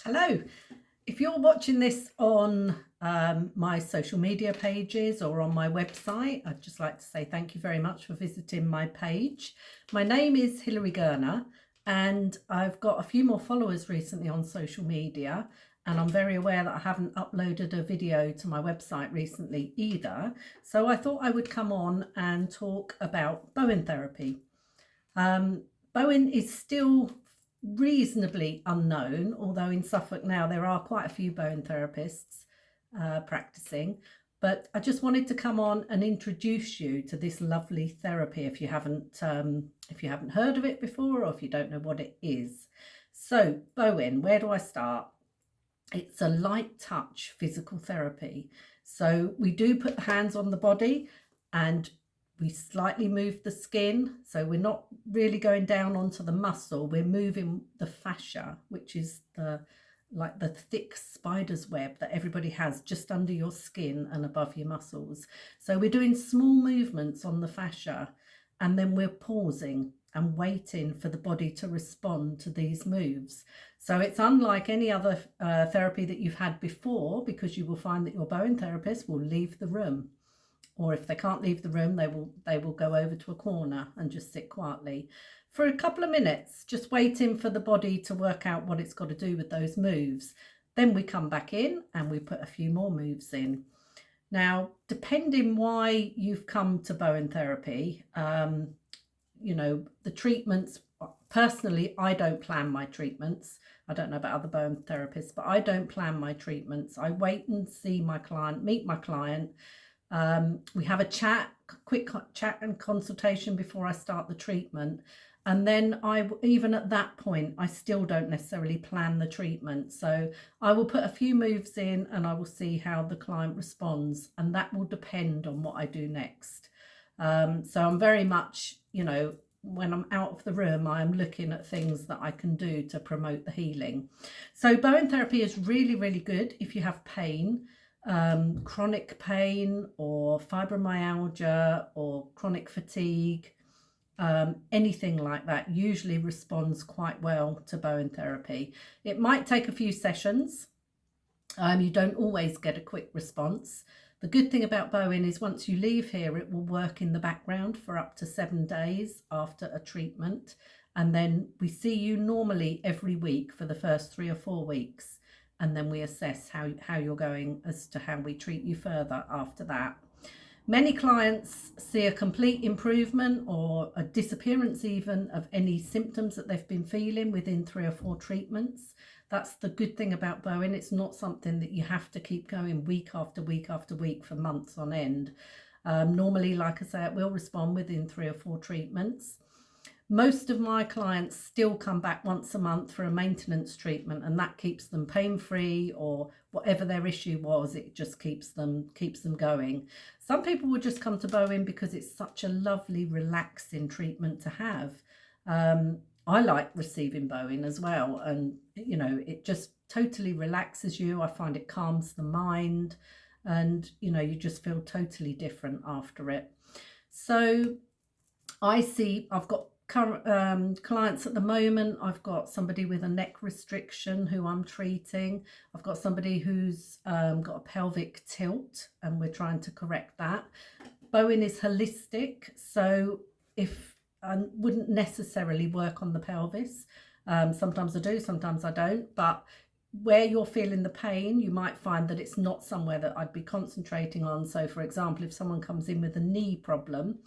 Hello. If you're watching this on my social media pages or on my website, I'd just like to say thank you very much for visiting my page. My name is Hilary Gurner and I've got a few more followers recently on social media, and I'm very aware that I haven't uploaded a video to my website recently either. So I thought I would come on and talk about Bowen therapy. Bowen is still reasonably unknown, although in Suffolk now there are quite a few Bowen therapists practicing. But I just wanted to come on and introduce you to this lovely therapy if you haven't heard of it before, or if you don't know what it is. So Bowen, where do I start? It's a light touch physical therapy. So we do put the hands on the body and we slightly move the skin, so we're not really going down onto the muscle, we're moving the fascia, which is the thick spider's web that everybody has just under your skin and above your muscles. So we're doing small movements on the fascia, and then we're pausing and waiting for the body to respond to these moves. So it's unlike any other therapy that you've had before, because you will find that your Bowen therapist will leave the room. Or if they can't leave the room, they will go over to a corner and just sit quietly for a couple of minutes, just waiting for the body to work out what it's got to do with those moves. Then we come back in and we put a few more moves in. Now, depending why you've come to Bowen therapy, the treatments, personally, I don't plan my treatments. I don't know about other Bowen therapists, but I don't plan my treatments. I wait and see my client, meet my client. We have a quick chat and consultation before I start the treatment. And then even at that point, I still don't necessarily plan the treatment. So I will put a few moves in and I will see how the client responds. And that will depend on what I do next. So I'm very much, when I'm out of the room, I am looking at things that I can do to promote the healing. So Bowen therapy is really, really good if you have pain. Chronic pain or fibromyalgia or chronic fatigue, anything like that usually responds quite well to Bowen therapy. It might take a few sessions. You don't always get a quick response. The good thing about Bowen is once you leave here, it will work in the background for up to 7 days after a treatment. And then we see you normally every week for the first 3 or 4 weeks. And then we assess how you're going as to how we treat you further after that. Many clients see a complete improvement or a disappearance even of any symptoms that they've been feeling within 3 or 4 treatments. That's the good thing about Bowen. It's not something that you have to keep going week after week after week for months on end. Normally, like I say, it will respond within 3 or 4 treatments. Most of my clients still come back once a month for a maintenance treatment, and that keeps them pain-free, or whatever their issue was, it just keeps them going. Some people will just come to Bowen because it's such a lovely, relaxing treatment to have. I like receiving Bowen as well, and it just totally relaxes you. I find it calms the mind, and you just feel totally different after it. So I've got current clients at the moment. I've got somebody with a neck restriction who I'm treating. I've got somebody who's got a pelvic tilt and we're trying to correct that. Bowen is holistic, so if I wouldn't necessarily work on the pelvis. Sometimes I do, sometimes I don't, but where you're feeling the pain, you might find that it's not somewhere that I'd be concentrating on. So for example, if someone comes in with a knee problem,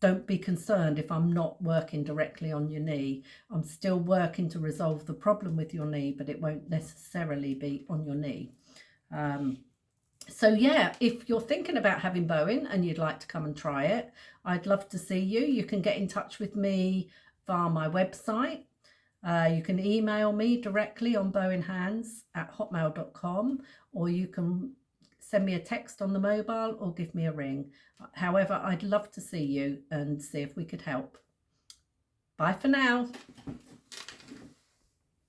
don't be concerned if I'm not working directly on your knee. I'm still working to resolve the problem with your knee, but it won't necessarily be on your knee. So yeah, if you're thinking about having Bowen and you'd like to come and try it, I'd love to see you. You can get in touch with me via my website. You can email me directly on bowenhands@hotmail.com, or you can send me a text on the mobile or give me a ring. However, I'd love to see you and see if we could help. Bye for now.